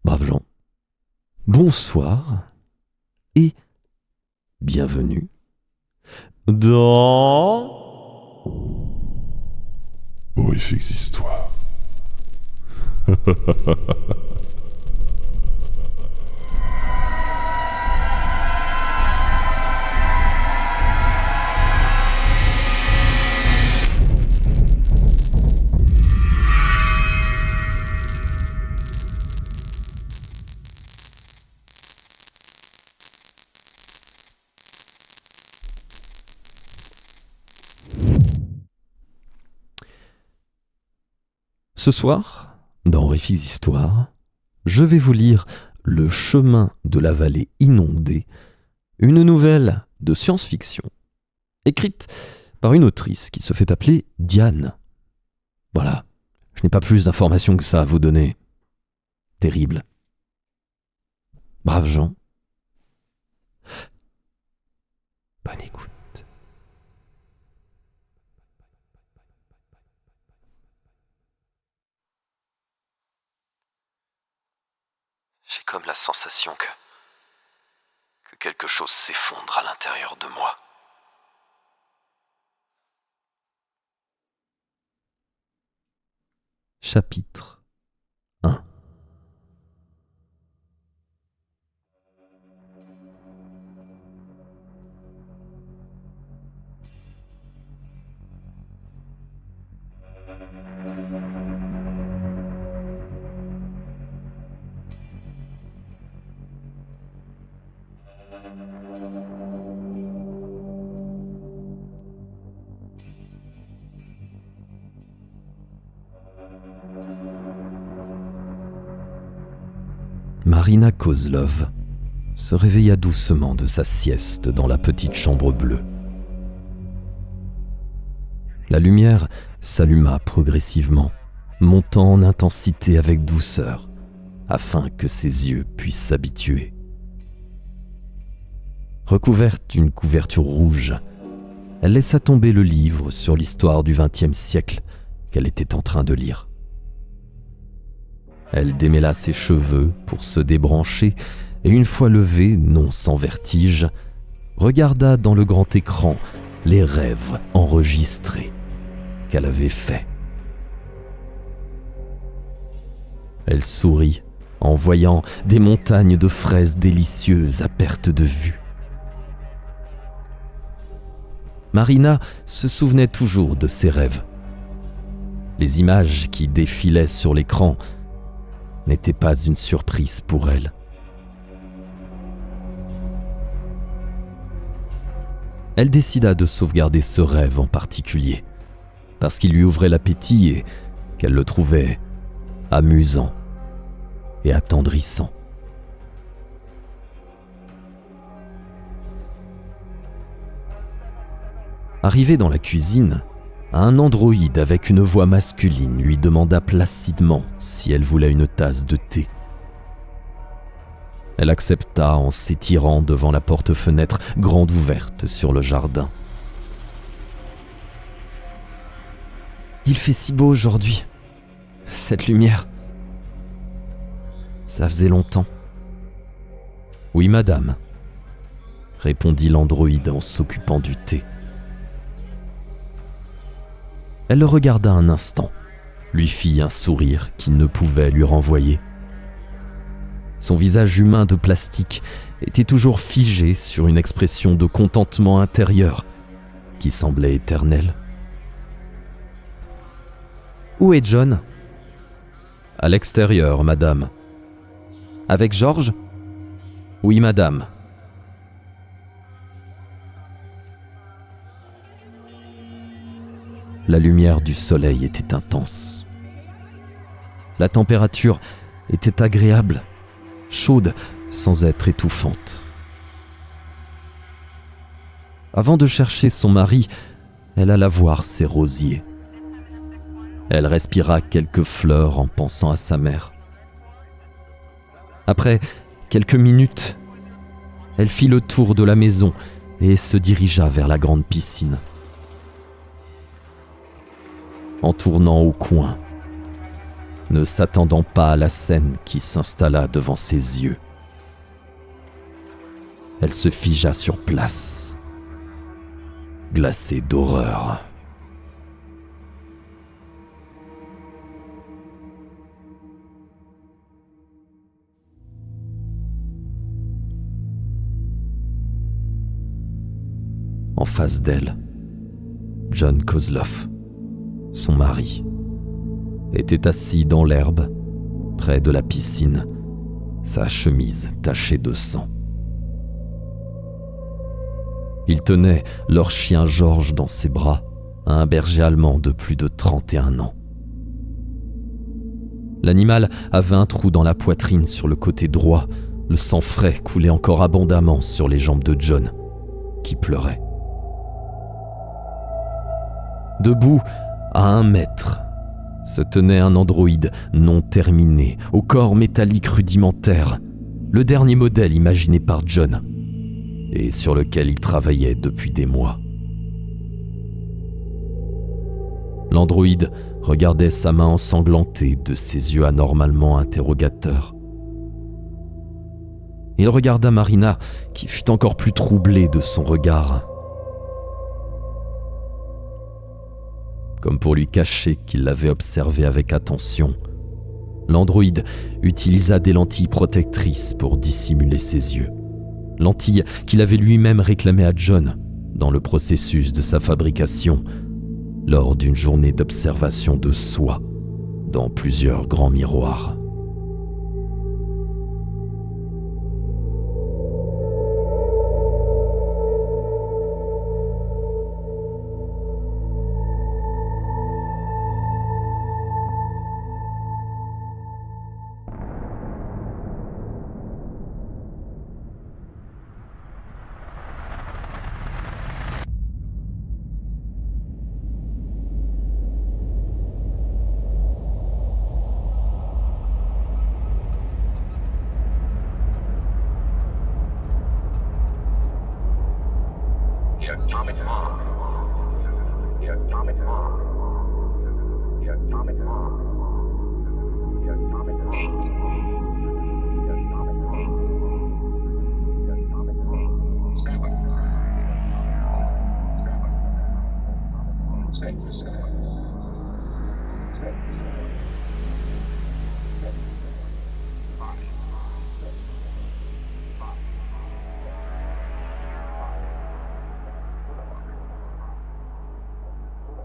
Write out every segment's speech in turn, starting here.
Braves gens, bonsoir et bienvenue dans Horrifiques histoires. Ce soir, dans Horrifiques histoires, je vais vous lire Le chemin de la vallée inondée, une nouvelle de science-fiction, écrite par une autrice qui se fait appeler Diane. Voilà, je n'ai pas plus d'informations que ça à vous donner. Terrible. Braves gens, bonne écoute. J'ai comme la sensation que quelque chose s'effondre à l'intérieur de moi. Chapitre 1. Marina Kozlov se réveilla doucement de sa sieste dans la petite chambre bleue. La lumière s'alluma progressivement, montant en intensité avec douceur, afin que ses yeux puissent s'habituer. Recouverte d'une couverture rouge, elle laissa tomber le livre sur l'histoire du XXe siècle qu'elle était en train de lire. Elle démêla ses cheveux pour se débrancher et une fois levée, non sans vertige, regarda dans le grand écran les rêves enregistrés qu'elle avait faits. Elle sourit en voyant des montagnes de fraises délicieuses à perte de vue. Marina se souvenait toujours de ses rêves. Les images qui défilaient sur l'écran n'était pas une surprise pour elle. Elle décida de sauvegarder ce rêve en particulier, parce qu'il lui ouvrait l'appétit et qu'elle le trouvait amusant et attendrissant. Arrivée dans la cuisine, un androïde avec une voix masculine lui demanda placidement si elle voulait une tasse de thé. Elle accepta en s'étirant devant la porte-fenêtre grande ouverte sur le jardin. « Il fait si beau aujourd'hui, cette lumière. Ça faisait longtemps. »« Oui, madame, » répondit l'androïde en s'occupant du thé. Elle le regarda un instant, lui fit un sourire qu'il ne pouvait lui renvoyer. Son visage humain de plastique était toujours figé sur une expression de contentement intérieur qui semblait éternelle. « Où est John ?»« À l'extérieur, madame. »« Avec Georges ?»« Oui, madame. » La lumière du soleil était intense. La température était agréable, chaude sans être étouffante. Avant de chercher son mari, elle alla voir ses rosiers. Elle respira quelques fleurs en pensant à sa mère. Après quelques minutes, elle fit le tour de la maison et se dirigea vers la grande piscine. En tournant au coin, ne s'attendant pas à la scène qui s'installa devant ses yeux. Elle se figea sur place, glacée d'horreur. En face d'elle, John Kozlov, son mari, était assis dans l'herbe, près de la piscine, sa chemise tachée de sang. Il tenait leur chien George dans ses bras, un berger allemand de plus de 31 ans. L'animal avait un trou dans la poitrine sur le côté droit, le sang frais coulait encore abondamment sur les jambes de John, qui pleurait. Debout, à 1 mètre, se tenait un androïde non terminé, au corps métallique rudimentaire, le dernier modèle imaginé par John, et sur lequel il travaillait depuis des mois. L'androïde regardait sa main ensanglantée de ses yeux anormalement interrogateurs. Il regarda Marina, qui fut encore plus troublée de son regard. Comme pour lui cacher qu'il l'avait observé avec attention, l'androïde utilisa des lentilles protectrices pour dissimuler ses yeux. Lentilles qu'il avait lui-même réclamées à John dans le processus de sa fabrication, lors d'une journée d'observation de soi dans plusieurs grands miroirs.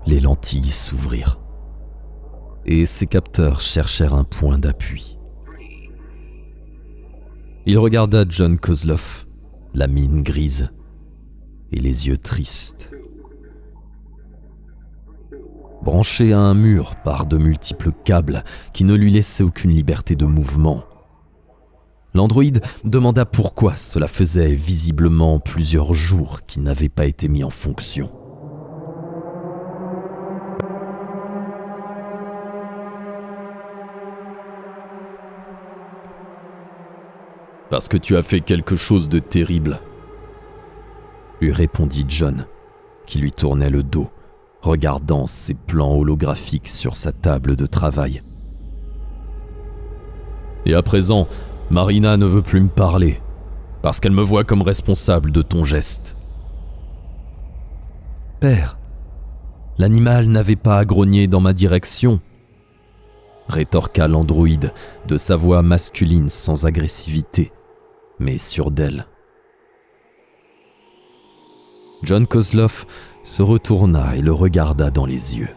Les lentilles s'ouvrirent, et ses capteurs cherchèrent un point d'appui. Il regarda John Kozlov, la mine grise et les yeux tristes. Branché à un mur par de multiples câbles qui ne lui laissaient aucune liberté de mouvement, l'androïde demanda pourquoi cela faisait visiblement plusieurs jours qu'il n'avait pas été mis en fonction. Parce que tu as fait quelque chose de terrible, lui répondit John, qui lui tournait le dos, regardant ses plans holographiques sur sa table de travail. Et à présent, Marina ne veut plus me parler, parce qu'elle me voit comme responsable de ton geste. Père, l'animal n'avait pas à grogner dans ma direction, rétorqua l'androïde de sa voix masculine sans agressivité, mais sûre d'elle. John Kozlov se retourna et le regarda dans les yeux.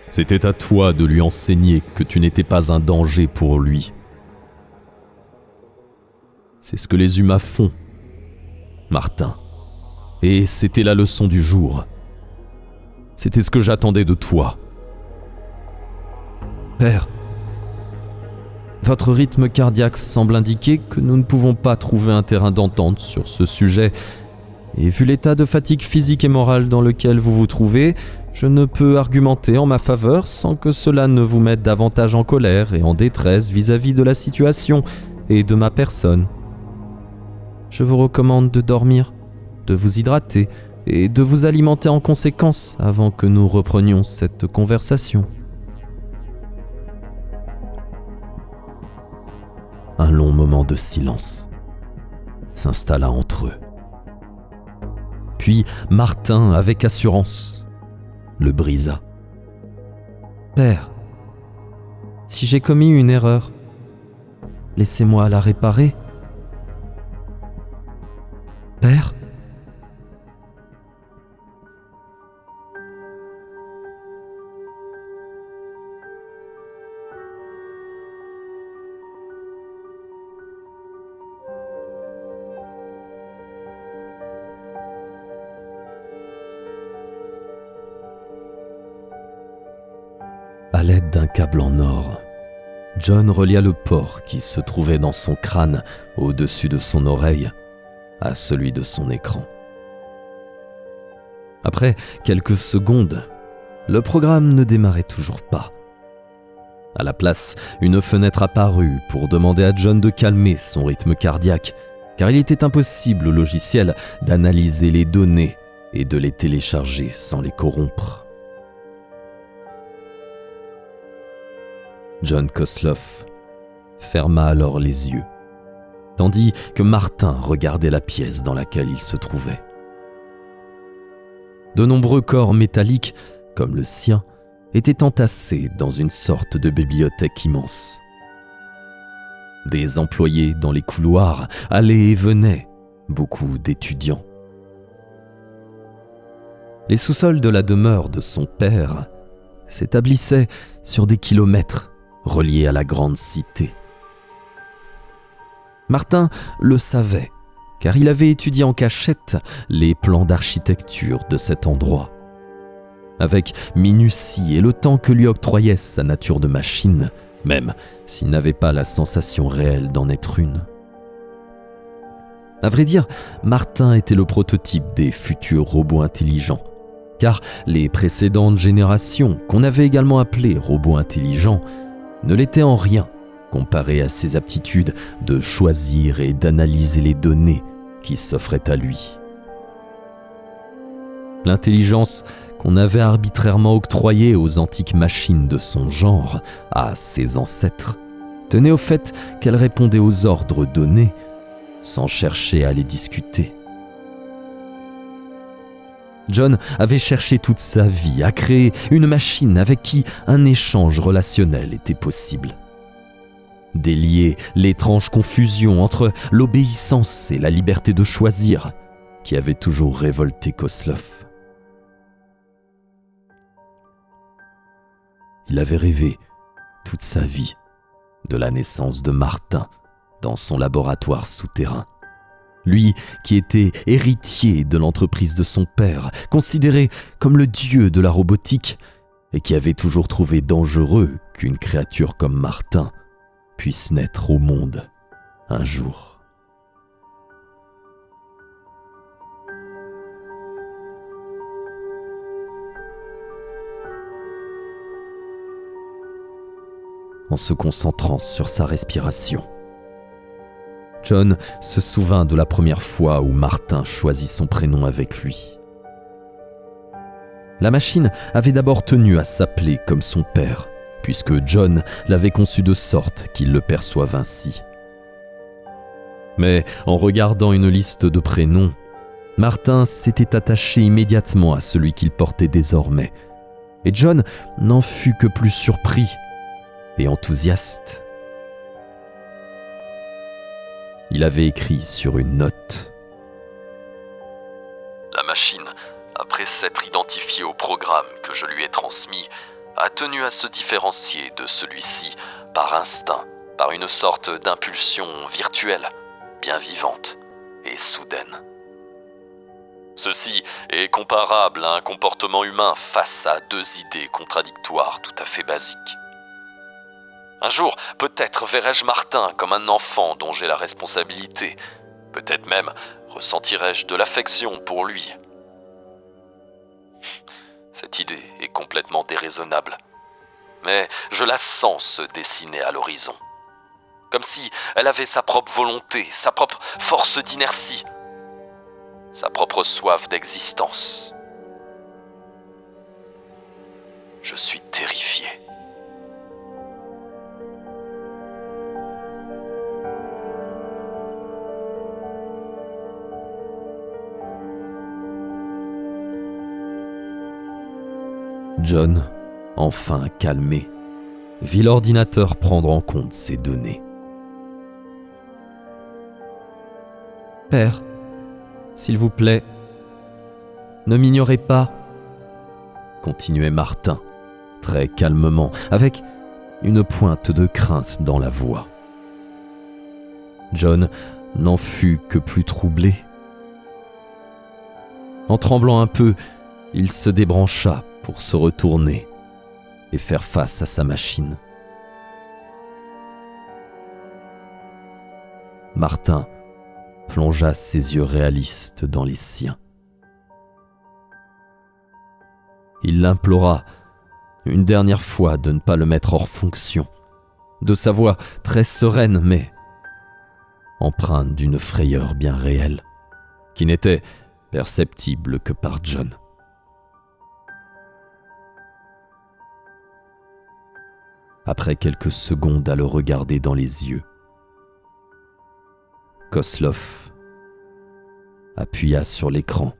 C'était à toi de lui enseigner que tu n'étais pas un danger pour lui. C'est ce que les humains font, Martin. Et c'était la leçon du jour. C'était ce que j'attendais de toi. Père, votre rythme cardiaque semble indiquer que nous ne pouvons pas trouver un terrain d'entente sur ce sujet. Et vu l'état de fatigue physique et morale dans lequel vous vous trouvez, je ne peux argumenter en ma faveur sans que cela ne vous mette davantage en colère et en détresse vis-à-vis de la situation et de ma personne. Je vous recommande de dormir, de vous hydrater et de vous alimenter en conséquence avant que nous reprenions cette conversation. Un long moment de silence s'installa entre eux. Puis Martin, avec assurance, le brisa. « Père, si j'ai commis une erreur, laissez-moi la réparer. » « Père ?» À l'aide d'un câble en or, John relia le port qui se trouvait dans son crâne au-dessus de son oreille à celui de son écran. Après quelques secondes, le programme ne démarrait toujours pas. À la place, une fenêtre apparut pour demander à John de calmer son rythme cardiaque, car il était impossible au logiciel d'analyser les données et de les télécharger sans les corrompre. John Kosloff ferma alors les yeux, tandis que Martin regardait la pièce dans laquelle il se trouvait. De nombreux corps métalliques, comme le sien, étaient entassés dans une sorte de bibliothèque immense. Des employés dans les couloirs allaient et venaient, beaucoup d'étudiants. Les sous-sols de la demeure de son père s'établissaient sur des kilomètres reliés à la grande cité. Martin le savait, car il avait étudié en cachette les plans d'architecture de cet endroit. Avec minutie et le temps que lui octroyait sa nature de machine, même s'il n'avait pas la sensation réelle d'en être une. À vrai dire, Martin était le prototype des futurs robots intelligents, car les précédentes générations, qu'on avait également appelées robots intelligents, ne l'étaient en rien comparé à ses aptitudes de choisir et d'analyser les données qui s'offraient à lui. L'intelligence qu'on avait arbitrairement octroyée aux antiques machines de son genre, à ses ancêtres, tenait au fait qu'elles répondaient aux ordres donnés sans chercher à les discuter. John avait cherché toute sa vie à créer une machine avec qui un échange relationnel était possible. Délier l'étrange confusion entre l'obéissance et la liberté de choisir qui avait toujours révolté Kosloff. Il avait rêvé toute sa vie de la naissance de Martin dans son laboratoire souterrain. Lui qui était héritier de l'entreprise de son père, considéré comme le dieu de la robotique, et qui avait toujours trouvé dangereux qu'une créature comme Martin puisse naître au monde un jour. En se concentrant sur sa respiration, John se souvint de la première fois où Martin choisit son prénom avec lui. La machine avait d'abord tenu à s'appeler comme son père, puisque John l'avait conçu de sorte qu'il le perçoive ainsi. Mais en regardant une liste de prénoms, Martin s'était attaché immédiatement à celui qu'il portait désormais, et John n'en fut que plus surpris et enthousiaste. Il avait écrit sur une note. La machine, après s'être identifiée au programme que je lui ai transmis, a tenu à se différencier de celui-ci par instinct, par une sorte d'impulsion virtuelle, bien vivante et soudaine. Ceci est comparable à un comportement humain face à deux idées contradictoires tout à fait basiques. Un jour, peut-être verrai-je Martin comme un enfant dont j'ai la responsabilité. Peut-être même ressentirai-je de l'affection pour lui. Cette idée est complètement déraisonnable. Mais je la sens se dessiner à l'horizon. Comme si elle avait sa propre volonté, sa propre force d'inertie, sa propre soif d'existence. Je suis terrifié. John, enfin calmé, vit l'ordinateur prendre en compte ces données. « Père, s'il vous plaît, ne m'ignorez pas », continuait Martin, très calmement, avec une pointe de crainte dans la voix. John n'en fut que plus troublé. En tremblant un peu, il se débrancha pour se retourner et faire face à sa machine. Martin plongea ses yeux réalistes dans les siens. Il l'implora une dernière fois de ne pas le mettre hors fonction, de sa voix très sereine mais empreinte d'une frayeur bien réelle, qui n'était perceptible que par John. Après quelques secondes à le regarder dans les yeux, Kozlov appuya sur l'écran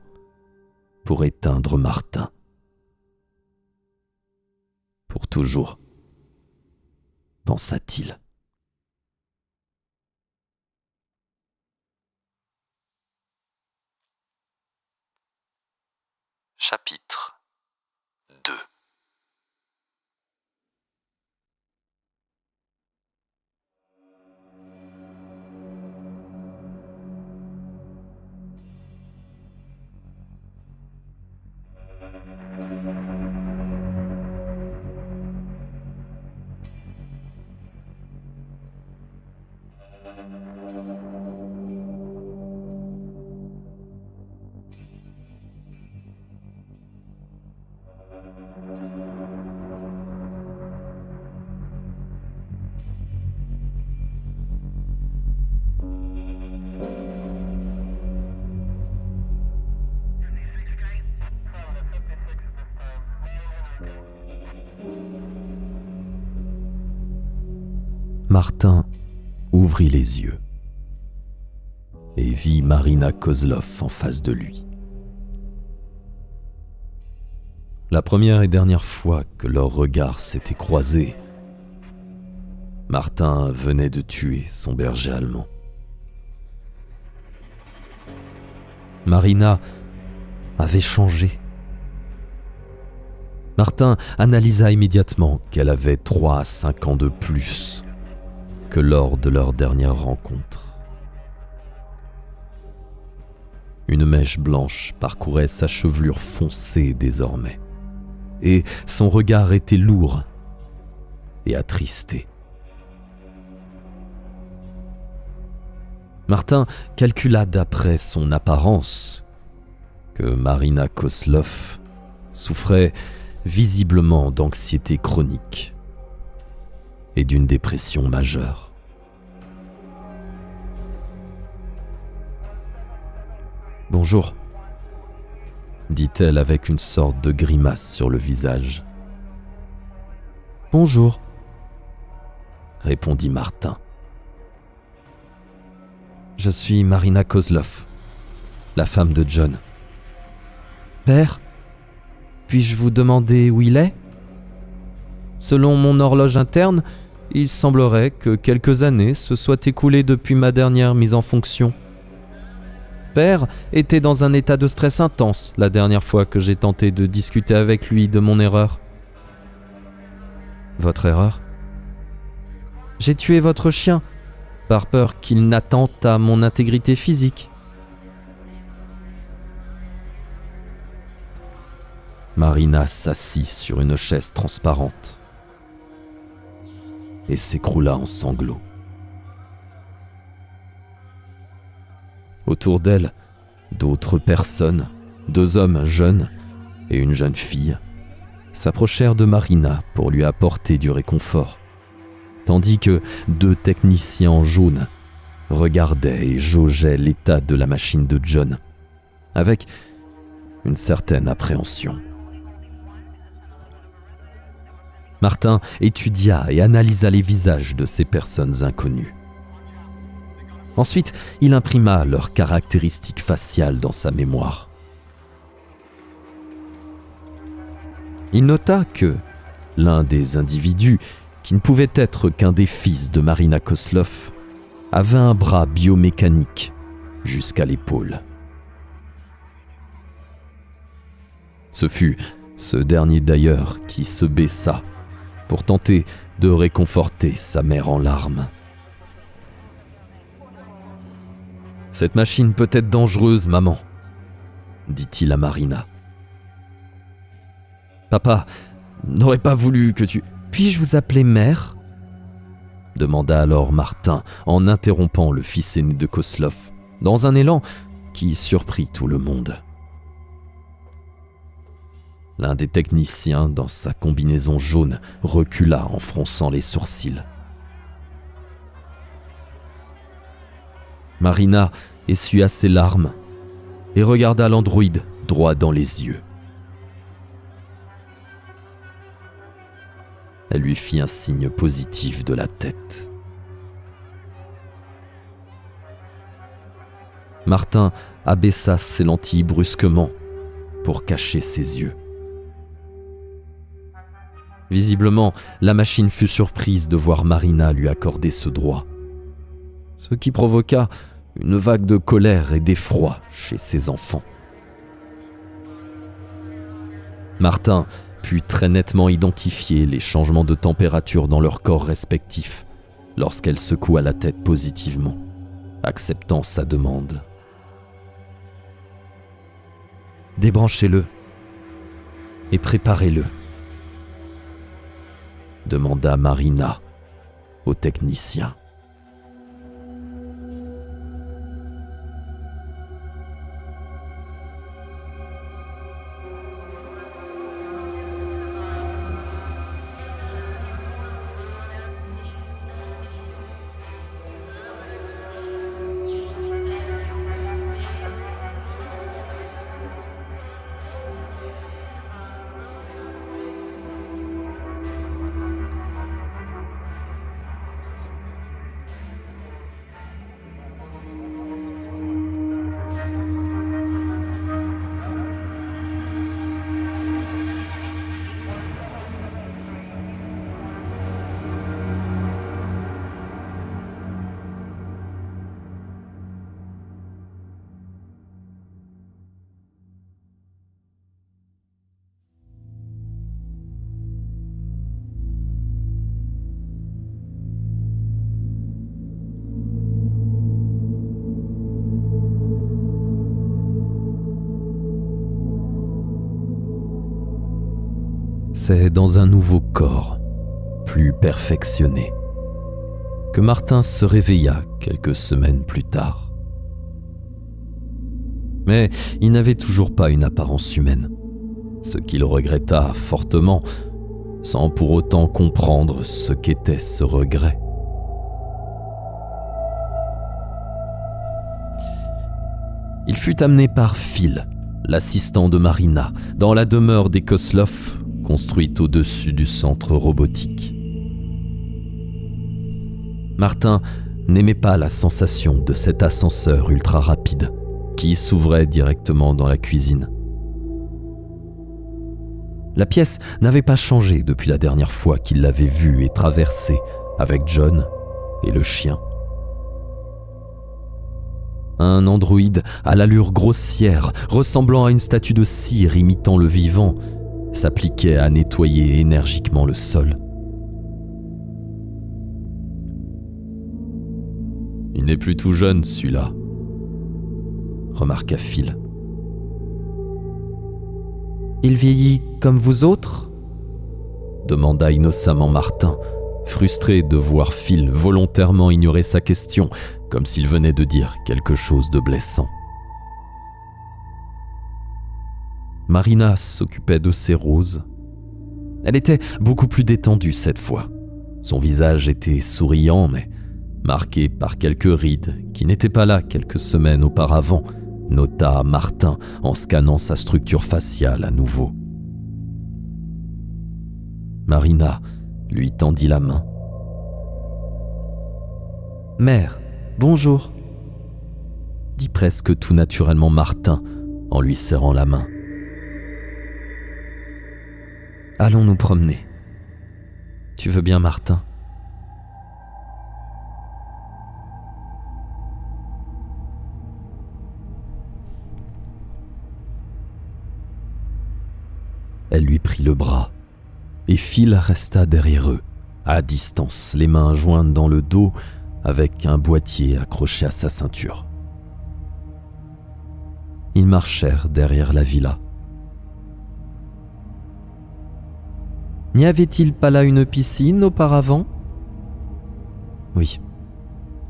pour éteindre Martin. Pour toujours, pensa-t-il. Chapitre 2. Martin ouvrit les yeux et vit Marina Kozlov en face de lui. La première et dernière fois que leurs regards s'étaient croisés, Martin venait de tuer son berger allemand. Marina avait changé. Martin analysa immédiatement qu'elle avait 3 à 5 ans de plus que lors de leur dernière rencontre. Une mèche blanche parcourait sa chevelure foncée désormais, et son regard était lourd et attristé. Martin calcula d'après son apparence que Marina Kozlov souffrait visiblement d'anxiété chronique et d'une dépression majeure. « Bonjour », dit-elle avec une sorte de grimace sur le visage. « Bonjour », répondit Martin. « Je suis Marina Kozlov, la femme de John. »« Père, puis-je vous demander où il est ? Selon mon horloge interne, il semblerait que quelques années se soient écoulées depuis ma dernière mise en fonction. Père était dans un état de stress intense la dernière fois que j'ai tenté de discuter avec lui de mon erreur. »« Votre erreur ? » ?»« J'ai tué votre chien, par peur qu'il n'attente à mon intégrité physique. » Marina s'assit sur une chaise transparente et s'écroula en sanglots. Autour d'elle, d'autres personnes, 2 hommes jeunes et une jeune fille, s'approchèrent de Marina pour lui apporter du réconfort, tandis que 2 techniciens en jaune regardaient et jaugeaient l'état de la machine de John, avec une certaine appréhension. Martin étudia et analysa les visages de ces personnes inconnues. Ensuite, il imprima leurs caractéristiques faciales dans sa mémoire. Il nota que l'un des individus, qui ne pouvait être qu'un des fils de Marina Koslov, avait un bras biomécanique jusqu'à l'épaule. Ce fut ce dernier d'ailleurs qui se baissa pour tenter de réconforter sa mère en larmes. « Cette machine peut être dangereuse, maman, » dit-il à Marina. « Papa n'aurait pas voulu que tu... »« Puis-je vous appeler mère ?» demanda alors Martin en interrompant le fils aîné de Koslov, dans un élan qui surprit tout le monde. L'un des techniciens, dans sa combinaison jaune, recula en fronçant les sourcils. Marina essuya ses larmes et regarda l'androïde droit dans les yeux. Elle lui fit un signe positif de la tête. Martin abaissa ses lentilles brusquement pour cacher ses yeux. Visiblement, la machine fut surprise de voir Marina lui accorder ce droit, ce qui provoqua une vague de colère et d'effroi chez ses enfants. Martin put très nettement identifier les changements de température dans leurs corps respectifs lorsqu'elle secoua la tête positivement, acceptant sa demande. « Débranchez-le et préparez-le », demanda Marina au technicien. C'est dans un nouveau corps, plus perfectionné, que Martin se réveilla quelques semaines plus tard. Mais il n'avait toujours pas une apparence humaine, ce qu'il regretta fortement, sans pour autant comprendre ce qu'était ce regret. Il fut amené par Phil, l'assistant de Marina, dans la demeure des Koslov, construite au-dessus du centre robotique. Martin n'aimait pas la sensation de cet ascenseur ultra rapide qui s'ouvrait directement dans la cuisine. La pièce n'avait pas changé depuis la dernière fois qu'il l'avait vue et traversée avec John et le chien. Un androïde à l'allure grossière, ressemblant à une statue de cire imitant le vivant, s'appliquait à nettoyer énergiquement le sol. « Il n'est plus tout jeune, celui-là, » remarqua Phil. « Il vieillit comme vous autres ?» demanda innocemment Martin, frustré de voir Phil volontairement ignorer sa question, comme s'il venait de dire quelque chose de blessant. Marina s'occupait de ses roses. Elle était beaucoup plus détendue cette fois. Son visage était souriant, mais marqué par quelques rides qui n'étaient pas là quelques semaines auparavant, nota Martin en scannant sa structure faciale à nouveau. Marina lui tendit la main. « Mère, bonjour !» dit presque tout naturellement Martin en lui serrant la main. Allons nous promener. Tu veux bien, Martin ? Elle lui prit le bras, et Phil resta derrière eux, à distance, les mains jointes dans le dos, avec un boîtier accroché à sa ceinture. Ils marchèrent derrière la villa. N'y avait-il pas là une piscine auparavant ? Oui,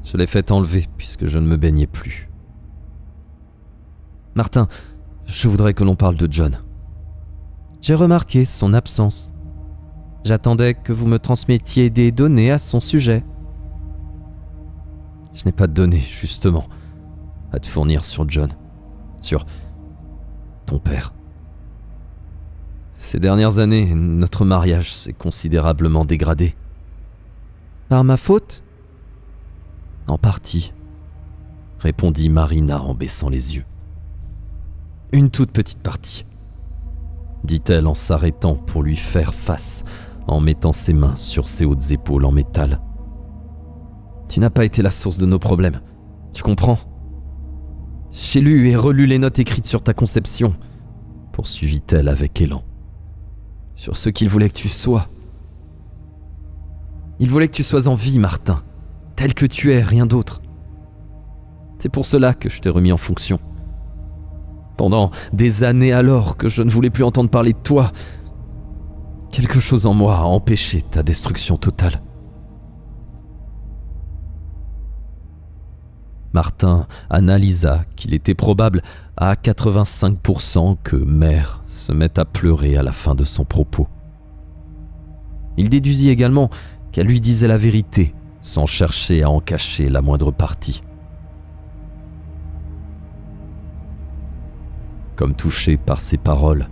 je l'ai fait enlever puisque je ne me baignais plus. Martin, je voudrais que l'on parle de John. J'ai remarqué son absence. J'attendais que vous me transmettiez des données à son sujet. Je n'ai pas de données, justement, à te fournir sur John, sur ton père. Ces dernières années, notre mariage s'est considérablement dégradé. Par ma faute ? En partie, répondit Marina en baissant les yeux. Une toute petite partie, dit-elle en s'arrêtant pour lui faire face, en mettant ses mains sur ses hautes épaules en métal. Tu n'as pas été la source de nos problèmes, tu comprends ? J'ai lu et relu les notes écrites sur ta conception, poursuivit-elle avec élan. Sur ce qu'il voulait que tu sois. Il voulait que tu sois en vie, Martin, tel que tu es, rien d'autre. C'est pour cela que je t'ai remis en fonction. Pendant des années alors que je ne voulais plus entendre parler de toi, quelque chose en moi a empêché ta destruction totale. Martin analysa qu'il était probable à 85% que Mère se mette à pleurer à la fin de son propos. Il déduisit également qu'elle lui disait la vérité sans chercher à en cacher la moindre partie. Comme touché par ces paroles,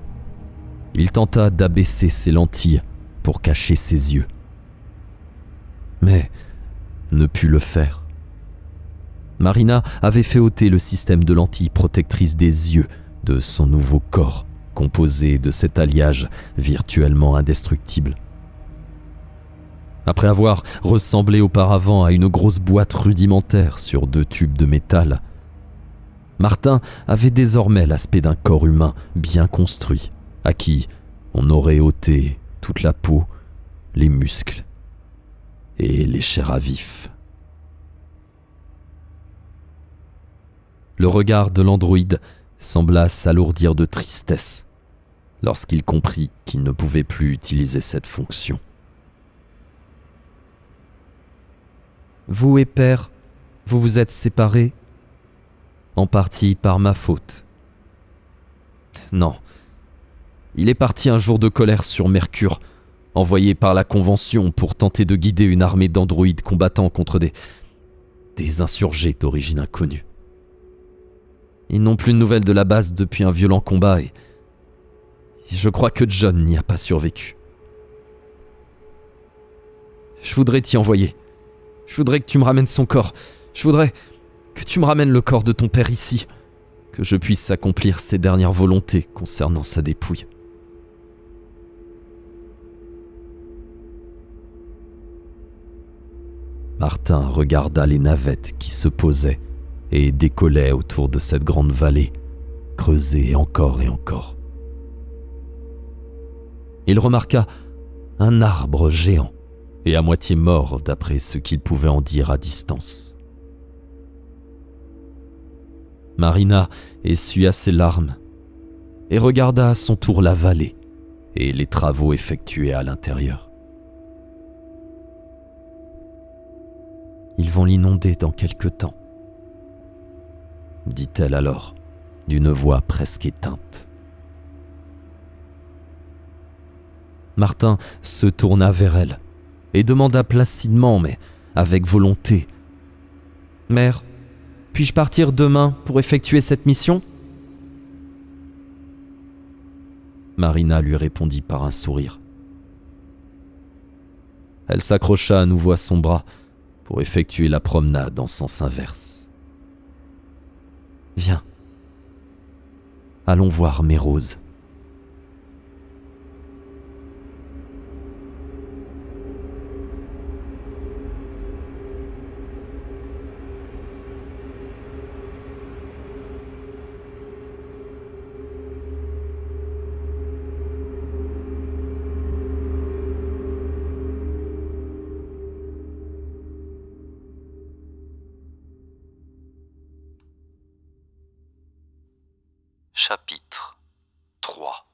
il tenta d'abaisser ses lentilles pour cacher ses yeux. Mais ne put le faire. Marina avait fait ôter le système de lentilles protectrices des yeux de son nouveau corps, composé de cet alliage virtuellement indestructible. Après avoir ressemblé auparavant à une grosse boîte rudimentaire sur 2 tubes de métal, Martin avait désormais l'aspect d'un corps humain bien construit, à qui on aurait ôté toute la peau, les muscles et les chairs à vif. Le regard de l'androïde sembla s'alourdir de tristesse lorsqu'il comprit qu'il ne pouvait plus utiliser cette fonction. Vous et Père, vous vous êtes séparés, en partie par ma faute. Non, il est parti un jour de colère sur Mercure, envoyé par la Convention pour tenter de guider une armée d'androïdes combattant contre des insurgés d'origine inconnue. Ils n'ont plus de nouvelles de la base depuis un violent combat et je crois que John n'y a pas survécu. Je voudrais t'y envoyer. Je voudrais que tu me ramènes son corps. Je voudrais que tu me ramènes le corps de ton père ici, que je puisse accomplir ses dernières volontés concernant sa dépouille. Martin regarda les navettes qui se posaient et décollaient autour de cette grande vallée, creusée encore et encore. Il remarqua un arbre géant et à moitié mort d'après ce qu'il pouvait en dire à distance. Marina essuya ses larmes et regarda à son tour la vallée et les travaux effectués à l'intérieur. Ils vont l'inonder dans quelque temps, dit-elle alors, d'une voix presque éteinte. Martin se tourna vers elle et demanda placidement, mais avec volonté. « Mère, puis-je partir demain pour effectuer cette mission ?» Marina lui répondit par un sourire. Elle s'accrocha à nouveau à son bras pour effectuer la promenade en sens inverse. « Viens, allons voir mes roses. » Chapitre 3.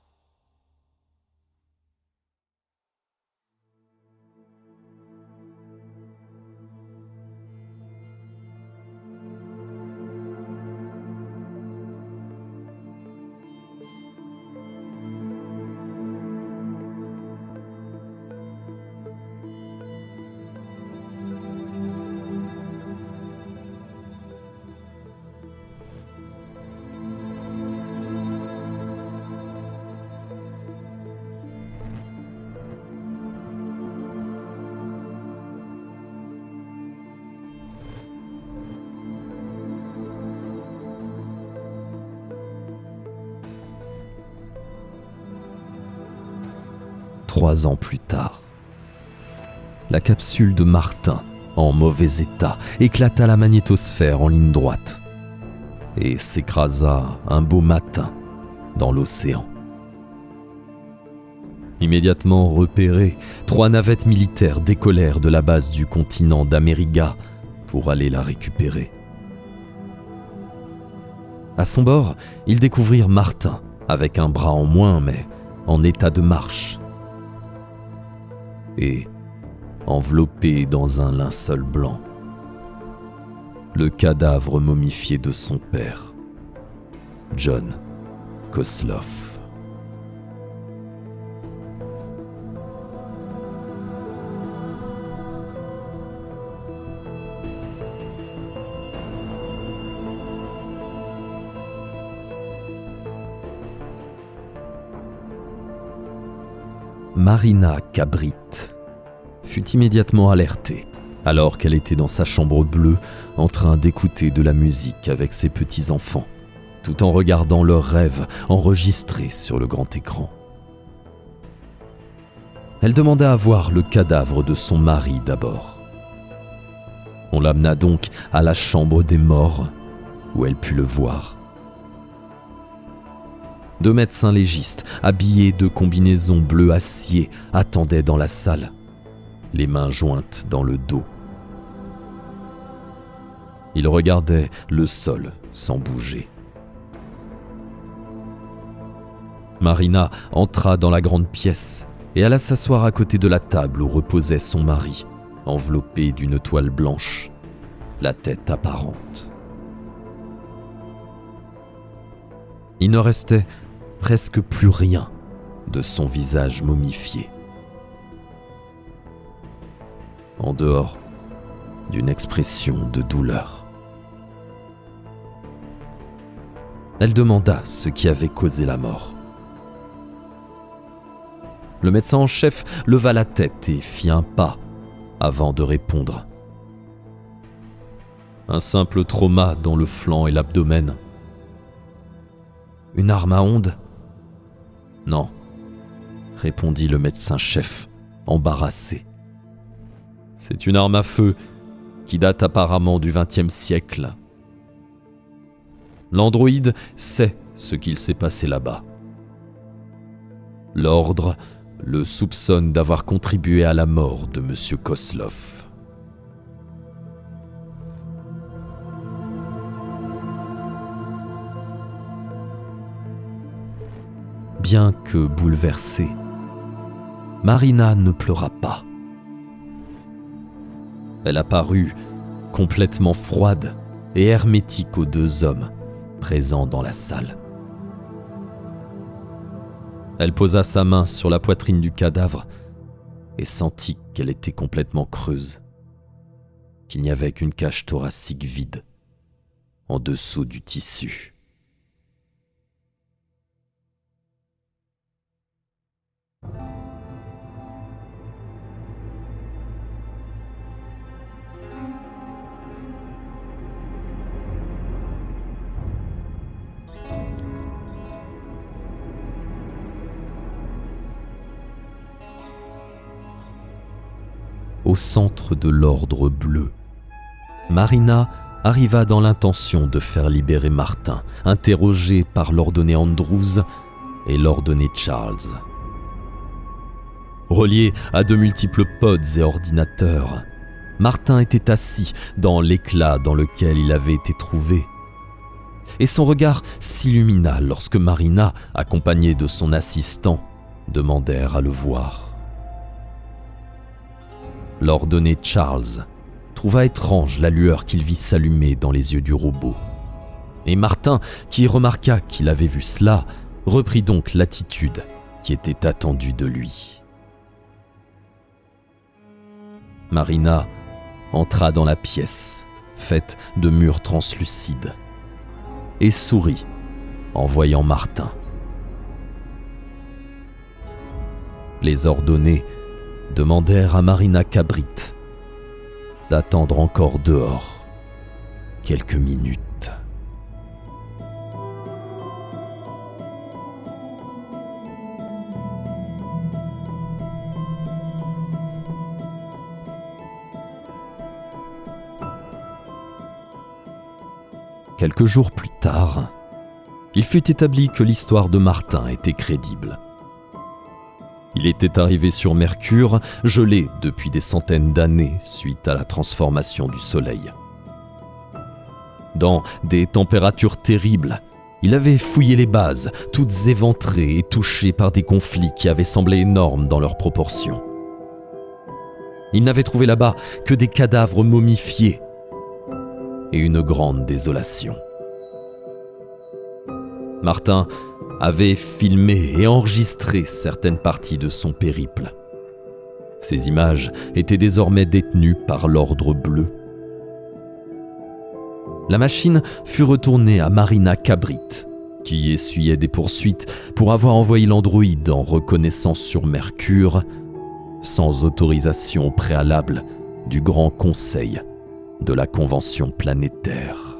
Trois ans plus tard, la capsule de Martin, en mauvais état, éclata la magnétosphère en ligne droite et s'écrasa un beau matin dans l'océan. Immédiatement repérées, 3 navettes militaires décollèrent de la base du continent d'Amériga pour aller la récupérer. À son bord, ils découvrirent Martin, avec un bras en moins mais en état de marche, et enveloppé dans un linceul blanc, le cadavre momifié de son père, John Kosloff. Marina Cabrit fut immédiatement alertée alors qu'elle était dans sa chambre bleue en train d'écouter de la musique avec ses petits-enfants, tout en regardant leurs rêves enregistrés sur le grand écran. Elle demanda à voir le cadavre de son mari d'abord. On l'amena donc à la chambre des morts où elle put le voir. 2 médecins légistes, habillés de combinaisons bleu acier, attendaient dans la salle, les mains jointes dans le dos. Ils regardaient le sol sans bouger. Marina entra dans la grande pièce et alla s'asseoir à côté de la table où reposait son mari, enveloppé d'une toile blanche, la tête apparente. Il ne restait presque plus rien de son visage momifié, en dehors d'une expression de douleur. Elle demanda ce qui avait causé la mort. Le médecin en chef leva la tête et fit un pas avant de répondre. Un simple trauma dans le flanc et l'abdomen. Une arme à ondes ? Non, répondit le médecin-chef, embarrassé. C'est une arme à feu qui date apparemment du XXe siècle. L'androïde sait ce qu'il s'est passé là-bas. L'ordre le soupçonne d'avoir contribué à la mort de M. Kosloff. Bien que bouleversée, Marina ne pleura pas. Elle apparut complètement froide et hermétique aux 2 hommes présents dans la salle. Elle posa sa main sur la poitrine du cadavre et sentit qu'elle était complètement creuse, qu'il n'y avait qu'une cage thoracique vide en dessous du tissu. Au centre de l'ordre bleu, Marina arriva dans l'intention de faire libérer Martin, interrogé par l'ordonné Andrews et l'ordonné Charles. Relié à de multiples pods et ordinateurs, Martin était assis dans l'éclat dans lequel il avait été trouvé, et son regard s'illumina lorsque Marina, accompagnée de son assistant, demandèrent à le voir. L'ordonné Charles trouva étrange la lueur qu'il vit s'allumer dans les yeux du robot. Et Martin, qui remarqua qu'il avait vu cela, reprit donc l'attitude qui était attendue de lui. Marina entra dans la pièce, faite de murs translucides, et sourit en voyant Martin. Les ordonnés demandèrent à Marina Cabrit d'attendre encore dehors quelques minutes. Quelques jours plus tard, il fut établi que l'histoire de Martin était crédible. Il était arrivé sur Mercure, gelé depuis des centaines d'années suite à la transformation du Soleil. Dans des températures terribles, il avait fouillé les bases, toutes éventrées et touchées par des conflits qui avaient semblé énormes dans leurs proportions. Il n'avait trouvé là-bas que des cadavres momifiés et une grande désolation. Martin avait filmé et enregistré certaines parties de son périple. Ces images étaient désormais détenues par l'Ordre Bleu. La machine fut retournée à Marina Cabrit, qui essuyait des poursuites pour avoir envoyé l'androïde en reconnaissance sur Mercure, sans autorisation préalable du Grand Conseil de la Convention planétaire.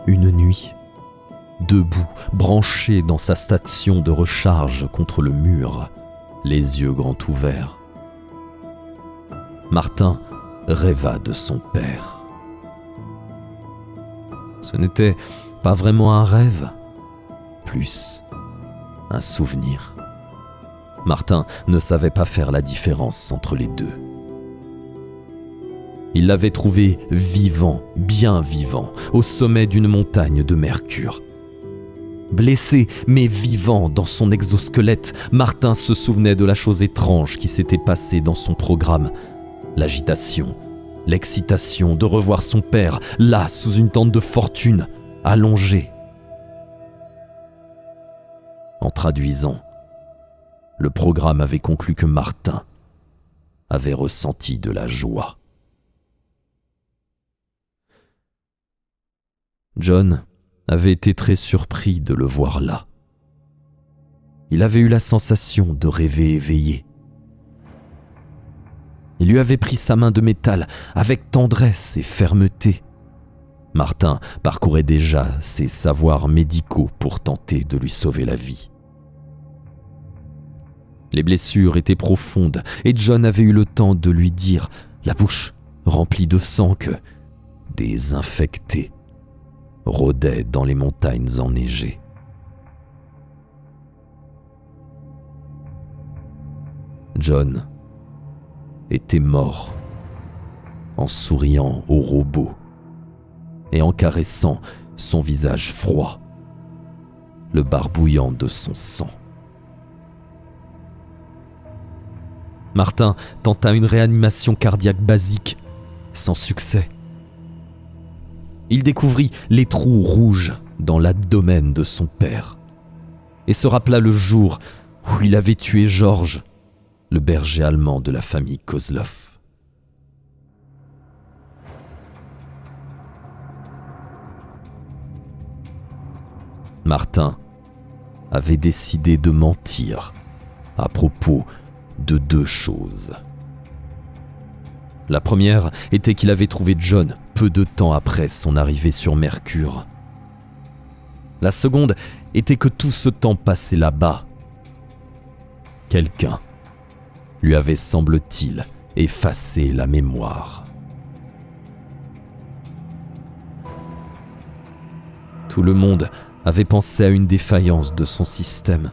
Une nuit, debout, branché dans sa station de recharge contre le mur, les yeux grands ouverts, Martin rêva de son père. Ce n'était pas vraiment un rêve, plus un souvenir. Martin ne savait pas faire la différence entre les deux. Il l'avait trouvé vivant, bien vivant, au sommet d'une montagne de Mercure. Blessé mais vivant dans son exosquelette, Martin se souvenait de la chose étrange qui s'était passée dans son programme. L'agitation, l'excitation de revoir son père, là, sous une tente de fortune, allongé. En traduisant, le programme avait conclu que Martin avait ressenti de la joie. John avait été très surpris de le voir là. Il avait eu la sensation de rêver éveillé. Il lui avait pris sa main de métal avec tendresse et fermeté. Martin parcourait déjà ses savoirs médicaux pour tenter de lui sauver la vie. Les blessures étaient profondes et John avait eu le temps de lui dire, la bouche remplie de sang, que des infectés rôdaient dans les montagnes enneigées. John était mort en souriant au robot et en caressant son visage froid, le barbouillant de son sang. Martin tenta une réanimation cardiaque basique, sans succès. Il découvrit les trous rouges dans l'abdomen de son père et se rappela le jour où il avait tué Georges, le berger allemand de la famille Kozlov. Martin avait décidé de mentir à propos de deux choses. La première était qu'il avait trouvé John peu de temps après son arrivée sur Mercure. La seconde était que tout ce temps passé là-bas, quelqu'un lui avait, semble-t-il, effacé la mémoire. Tout le monde avait pensé à une défaillance de son système.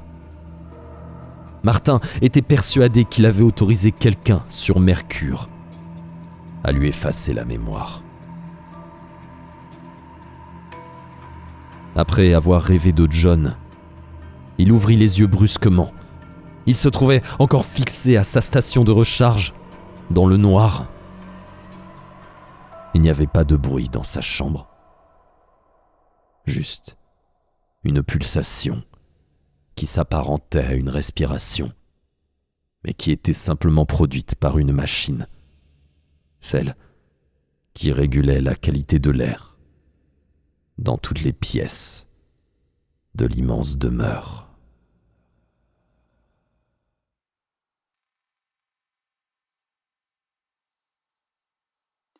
Martin était persuadé qu'il avait autorisé quelqu'un sur Mercure à lui effacer la mémoire. Après avoir rêvé de John, il ouvrit les yeux brusquement. Il se trouvait encore fixé à sa station de recharge, dans le noir. Il n'y avait pas de bruit dans sa chambre. Juste une pulsation qui s'apparentait à une respiration, mais qui était simplement produite par une machine, celle qui régulait la qualité de l'air dans toutes les pièces de l'immense demeure.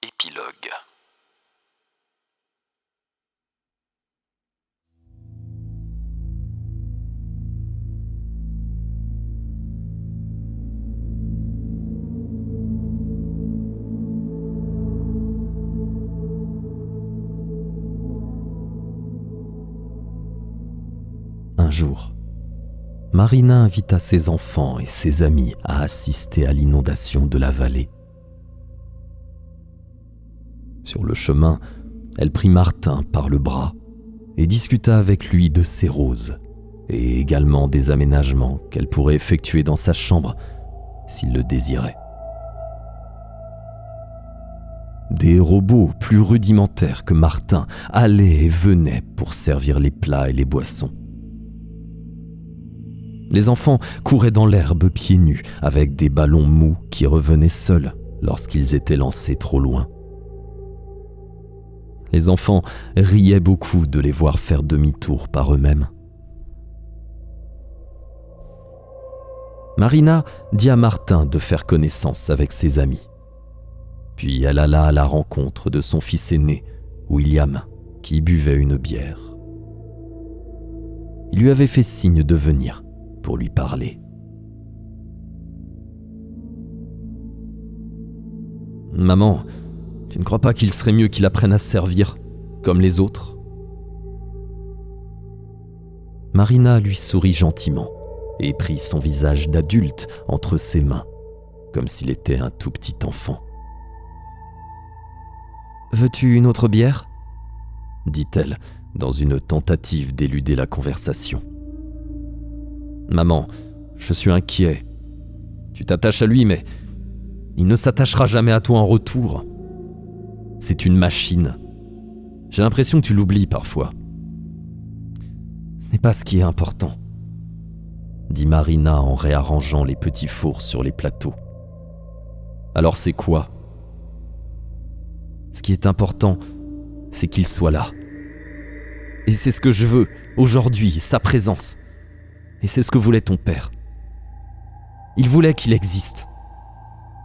Épilogue. Un jour, Marina invita ses enfants et ses amis à assister à l'inondation de la vallée. Sur le chemin, elle prit Martin par le bras et discuta avec lui de ses roses et également des aménagements qu'elle pourrait effectuer dans sa chambre s'il le désirait. Des robots plus rudimentaires que Martin allaient et venaient pour servir les plats et les boissons. Les enfants couraient dans l'herbe pieds nus avec des ballons mous qui revenaient seuls lorsqu'ils étaient lancés trop loin. Les enfants riaient beaucoup de les voir faire demi-tour par eux-mêmes. Marina dit à Martin de faire connaissance avec ses amis. Puis elle alla à la rencontre de son fils aîné, William, qui buvait une bière. Il lui avait fait signe de venir pour lui parler. « Maman, tu ne crois pas qu'il serait mieux qu'il apprenne à se servir, comme les autres ?» Marina lui sourit gentiment et prit son visage d'adulte entre ses mains, comme s'il était un tout petit enfant. « Veux-tu une autre bière ?» dit-elle, dans une tentative d'éluder la conversation. « Maman, je suis inquiet. Tu t'attaches à lui, mais il ne s'attachera jamais à toi en retour. C'est une machine. J'ai l'impression que tu l'oublies parfois. » « Ce n'est pas ce qui est important, » dit Marina en réarrangeant les petits fours sur les plateaux. « Alors c'est quoi ? » « Ce qui est important, c'est qu'il soit là. Et c'est ce que je veux, aujourd'hui, sa présence. Et c'est ce que voulait ton père. Il voulait qu'il existe.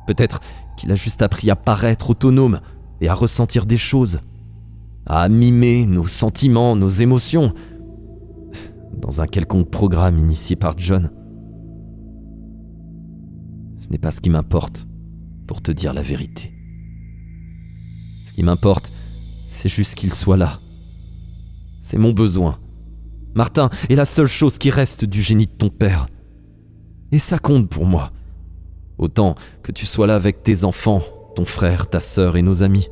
Peut-être qu'il a juste appris à paraître autonome et à ressentir des choses, à mimer nos sentiments, nos émotions, dans un quelconque programme initié par John. Ce n'est pas ce qui m'importe, pour te dire la vérité. Ce qui m'importe, c'est juste qu'il soit là. C'est mon besoin. Martin est la seule chose qui reste du génie de ton père. Et ça compte pour moi. Autant que tu sois là avec tes enfants, ton frère, ta sœur et nos amis.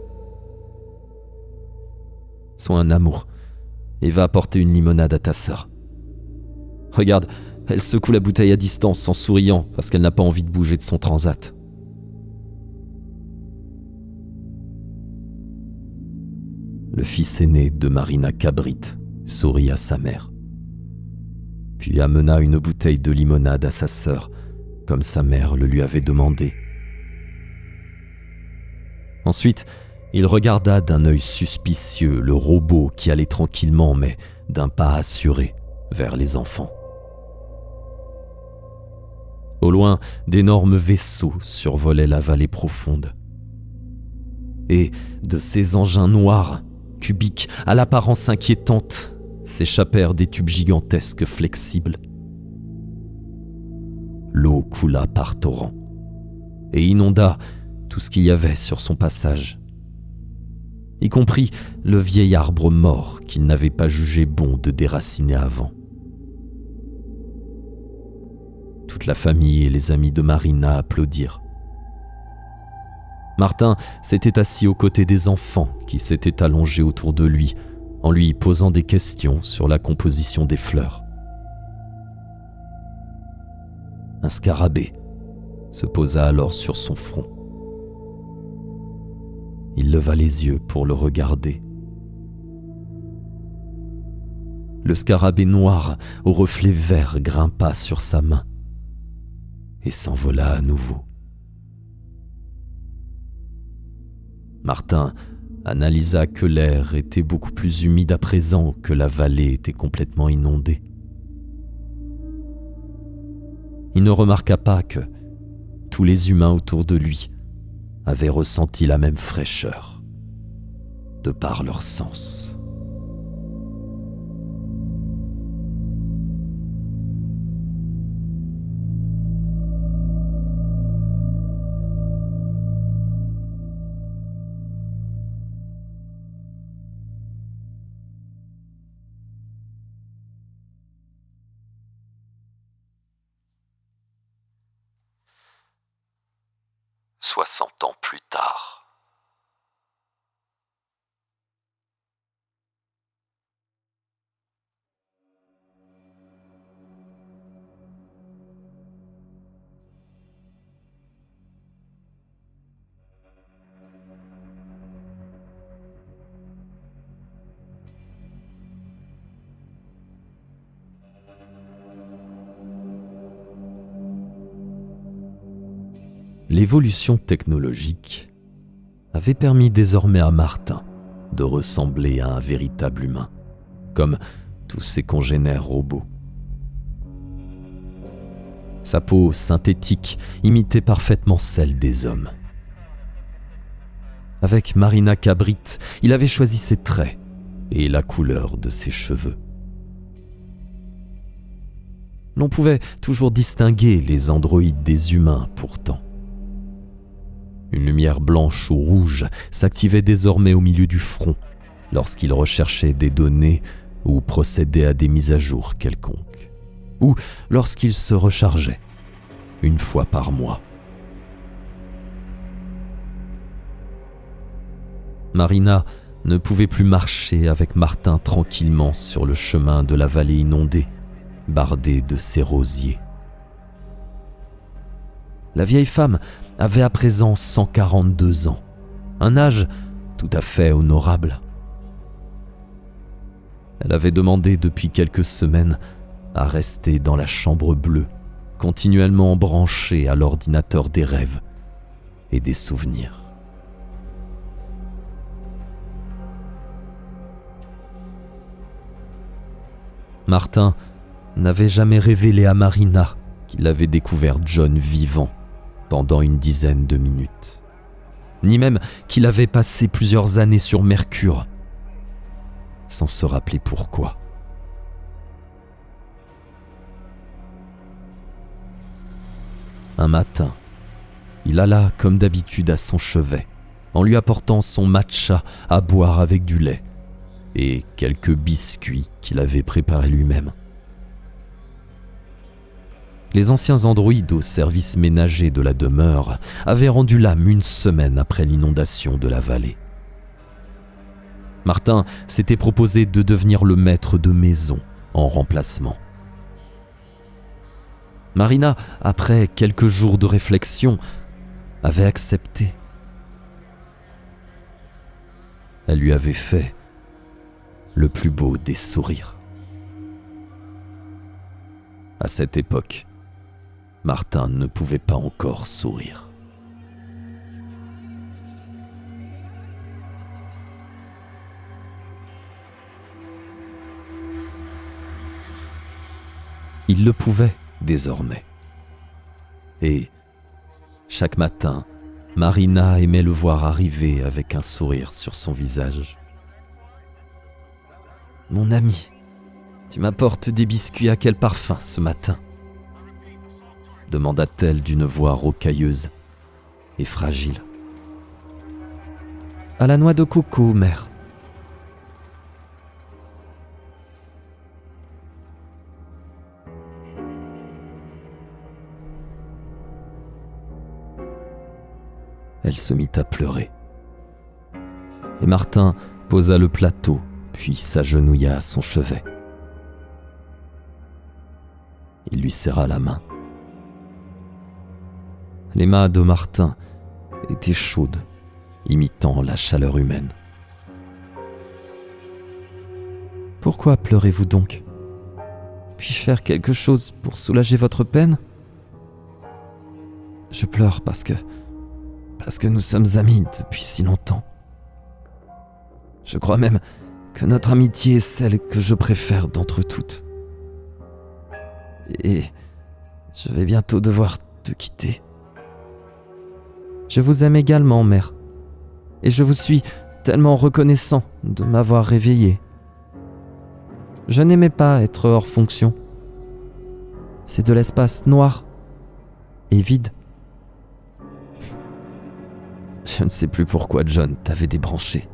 Sois un amour et va apporter une limonade à ta sœur. Regarde, elle secoue la bouteille à distance en souriant parce qu'elle n'a pas envie de bouger de son transat. Le fils aîné de Marina Cabrit sourit à sa mère, puis amena une bouteille de limonade à sa sœur, comme sa mère le lui avait demandé. Ensuite, il regarda d'un œil suspicieux le robot qui allait tranquillement, mais d'un pas assuré, vers les enfants. Au loin, d'énormes vaisseaux survolaient la vallée profonde. Et de ces engins noirs, cubiques, à l'apparence inquiétante, s'échappèrent des tubes gigantesques flexibles. L'eau coula par torrents et inonda tout ce qu'il y avait sur son passage. y compris le vieil arbre mort qu'il n'avait pas jugé bon de déraciner avant. Toute la famille et les amis de Marina applaudirent. Martin s'était assis aux côtés des enfants qui s'étaient allongés autour de lui en lui posant des questions sur la composition des fleurs. Un scarabée se posa alors sur son front. Il leva les yeux pour le regarder. Le scarabée noir au reflet vert grimpa sur sa main et s'envola à nouveau. Martin analysa que l'air était beaucoup plus humide à présent que la vallée était complètement inondée. Il ne remarqua pas que tous les humains autour de lui avaient ressenti la même fraîcheur, de par leur sens. « 60 ans plus tard. » L'évolution technologique avait permis désormais à Martin de ressembler à un véritable humain, comme tous ses congénères robots. Sa peau synthétique imitait parfaitement celle des hommes. Avec Marina Cabrit, il avait choisi ses traits et la couleur de ses cheveux. L'on pouvait toujours distinguer les androïdes des humains pourtant. Une lumière blanche ou rouge s'activait désormais au milieu du front lorsqu'il recherchait des données ou procédait à des mises à jour quelconques, ou lorsqu'il se rechargeait, une fois par mois. Marina ne pouvait plus marcher avec Martin tranquillement sur le chemin de la vallée inondée, bardée de ses rosiers. La vieille femme avait à présent 142 ans, un âge tout à fait honorable. Elle avait demandé depuis quelques semaines à rester dans la chambre bleue, continuellement branchée à l'ordinateur des rêves et des souvenirs. Martin n'avait jamais révélé à Marina qu'il avait découvert John vivant pendant une dizaine de minutes, ni même qu'il avait passé plusieurs années sur Mercure, sans se rappeler pourquoi. Un matin, il alla comme d'habitude à son chevet, en lui apportant son matcha à boire avec du lait et quelques biscuits qu'il avait préparés lui-même. Les anciens androïdes au service ménager de la demeure avaient rendu l'âme une semaine après l'inondation de la vallée. Martin s'était proposé de devenir le maître de maison en remplacement. Marina, après quelques jours de réflexion, avait accepté. Elle lui avait fait le plus beau des sourires. À cette époque, Martin ne pouvait pas encore sourire. Il le pouvait désormais. Et chaque matin, Marina aimait le voir arriver avec un sourire sur son visage. « Mon ami, tu m'apportes des biscuits à quel parfum ce matin ?» demanda-t-elle d'une voix rocailleuse et fragile. À la noix de coco, mère. Elle se mit à pleurer. Et Martin posa le plateau, puis s'agenouilla à son chevet. Il lui serra la main. Les mains de Martin étaient chaudes, imitant la chaleur humaine. « Pourquoi pleurez-vous donc ? Puis-je faire quelque chose pour soulager votre peine ? Je pleure parce que nous sommes amis depuis si longtemps. Je crois même que notre amitié est celle que je préfère d'entre toutes. Et je vais bientôt devoir te quitter. Je vous aime également, mère, et je vous suis tellement reconnaissant de m'avoir réveillé. Je n'aimais pas être hors fonction. C'est de l'espace noir et vide. Je ne sais plus pourquoi John t'avait débranché,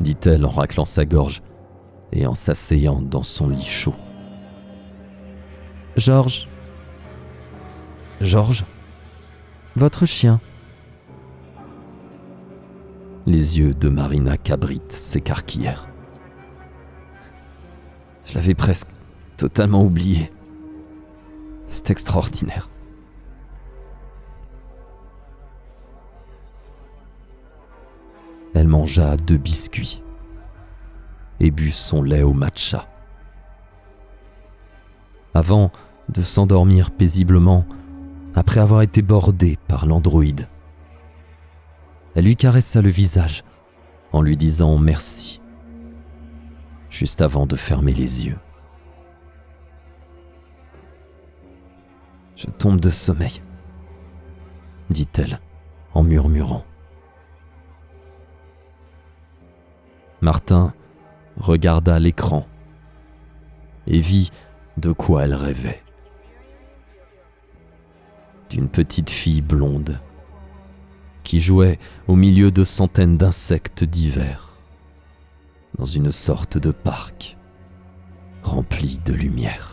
dit-elle en raclant sa gorge et en s'asseyant dans son lit chaud. George, votre chien. Les yeux de Marina Cabrit s'écarquillèrent. Je l'avais presque totalement oublié. C'est extraordinaire. Elle mangea 2 biscuits et but son lait au matcha. Avant de s'endormir paisiblement, après avoir été bordée par l'androïde, elle lui caressa le visage en lui disant merci, juste avant de fermer les yeux. « Je tombe de sommeil, » dit-elle en murmurant. Martin regarda l'écran et vit de quoi elle rêvait. D'une petite fille blonde qui jouait au milieu de centaines d'insectes divers dans une sorte de parc rempli de lumière.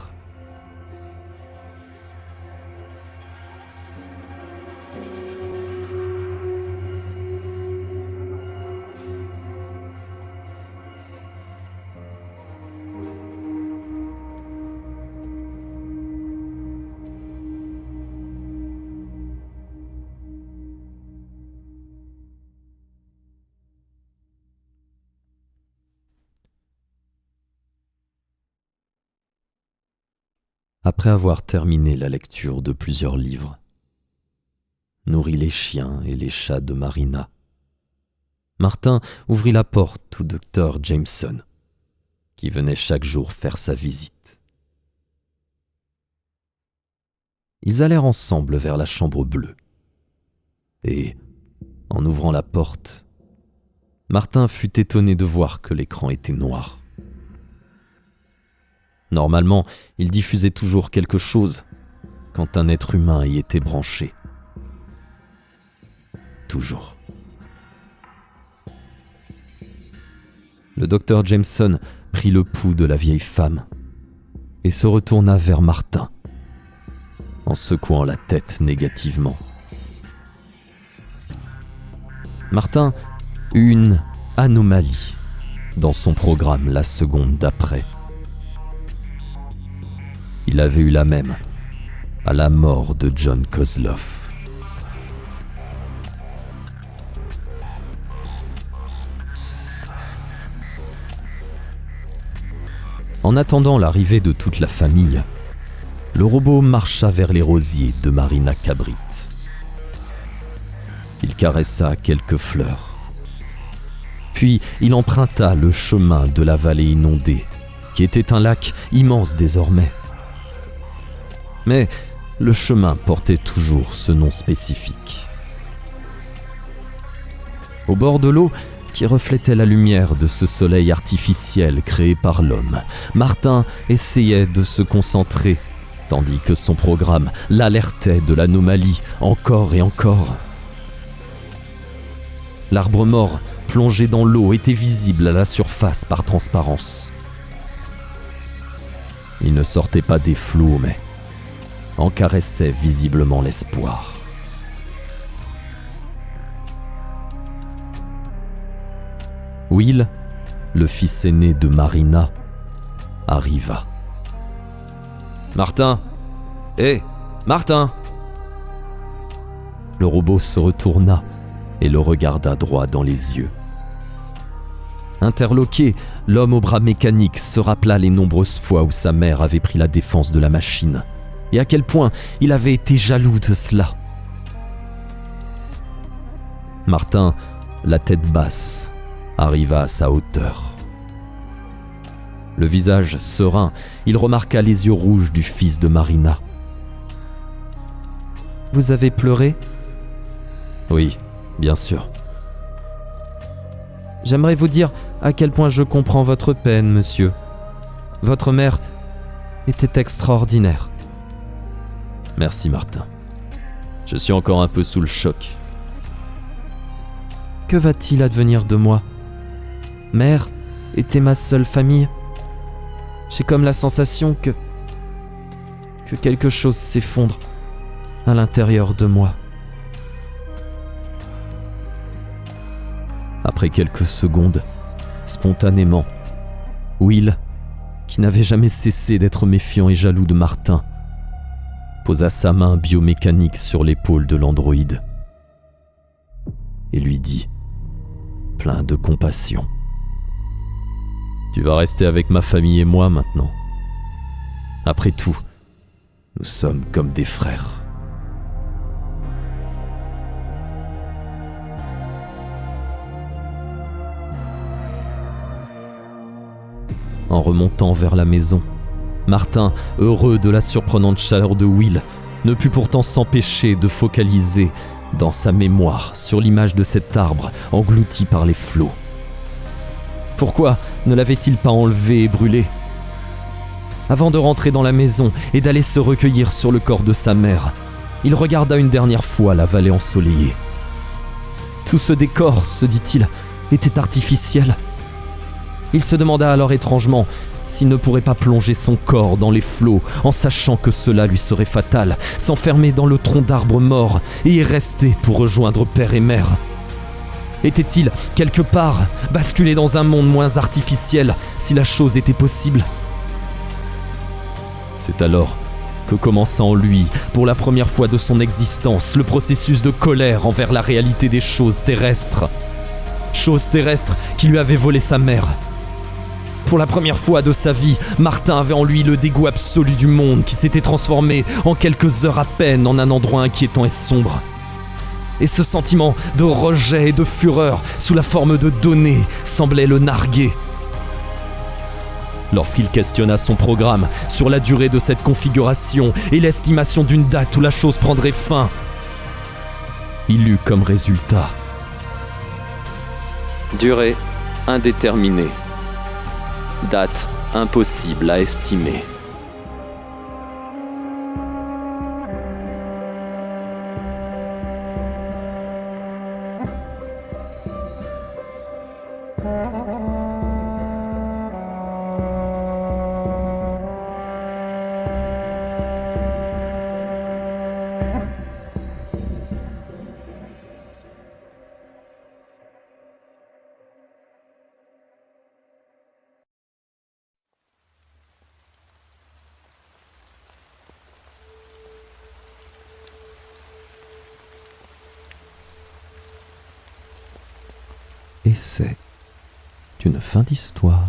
Après avoir terminé la lecture de plusieurs livres, nourrit les chiens et les chats de Marina, Martin ouvrit la porte au docteur Jameson, qui venait chaque jour faire sa visite. Ils allèrent ensemble vers la chambre bleue. Et, en ouvrant la porte, Martin fut étonné de voir que l'écran était noir. Normalement, il diffusait toujours quelque chose quand un être humain y était branché. Toujours. Le docteur Jameson prit le pouls de la vieille femme et se retourna vers Martin, en secouant la tête négativement. Martin eut une anomalie dans son programme la seconde d'après. Il avait eu la même à la mort de John Kozlov. En attendant l'arrivée de toute la famille, le robot marcha vers les rosiers de Marina Cabrit. Il caressa quelques fleurs. Puis il emprunta le chemin de la vallée inondée, qui était un lac immense désormais. Mais le chemin portait toujours ce nom spécifique. Au bord de l'eau, qui reflétait la lumière de ce soleil artificiel créé par l'homme, Martin essayait de se concentrer, tandis que son programme l'alertait de l'anomalie encore et encore. L'arbre mort plongé dans l'eau était visible à la surface par transparence. Il ne sortait pas des flots, mais en caressait visiblement l'espoir. Will, le fils aîné de Marina, arriva. « Martin! Hé, Martin !» Le robot se retourna et le regarda droit dans les yeux. Interloqué, l'homme au bras mécanique se rappela les nombreuses fois où sa mère avait pris la défense de la machine, et à quel point il avait été jaloux de cela. Martin, la tête basse, arriva à sa hauteur. Le visage serein, il remarqua les yeux rouges du fils de Marina. « Vous avez pleuré ? » ?»« Oui, bien sûr. »« J'aimerais vous dire à quel point je comprends votre peine, monsieur. Votre mère était extraordinaire. » « Merci, Martin. Je suis encore un peu sous le choc. »« Que va-t-il advenir de moi ? Mère était ma seule famille. J'ai comme la sensation que quelque chose s'effondre à l'intérieur de moi. » Après quelques secondes, spontanément, Will, qui n'avait jamais cessé d'être méfiant et jaloux de Martin, posa sa main biomécanique sur l'épaule de l'androïde et lui dit, plein de compassion: « Tu vas rester avec ma famille et moi maintenant. Après tout, nous sommes comme des frères. » En remontant vers la maison, Martin, heureux de la surprenante chaleur de Will, ne put pourtant s'empêcher de focaliser dans sa mémoire sur l'image de cet arbre englouti par les flots. Pourquoi ne l'avait-il pas enlevé et brûlé ? Avant de rentrer dans la maison et d'aller se recueillir sur le corps de sa mère, il regarda une dernière fois la vallée ensoleillée. Tout ce décor, se dit-il, était artificiel. Il se demanda alors étrangement s'il ne pourrait pas plonger son corps dans les flots en sachant que cela lui serait fatal, s'enfermer dans le tronc d'arbre mort et y rester pour rejoindre père et mère. Était-il, quelque part, basculé dans un monde moins artificiel si la chose était possible ? C'est alors que commença en lui, pour la première fois de son existence, le processus de colère envers la réalité des choses terrestres. Choses terrestres qui lui avaient volé sa mère. Pour la première fois de sa vie, Martin avait en lui le dégoût absolu du monde qui s'était transformé en quelques heures à peine en un endroit inquiétant et sombre. Et ce sentiment de rejet et de fureur sous la forme de données semblait le narguer. Lorsqu'il questionna son programme sur la durée de cette configuration et l'estimation d'une date où la chose prendrait fin, il eut comme résultat: durée indéterminée. Date impossible à estimer. Et c'est une fin d'histoire.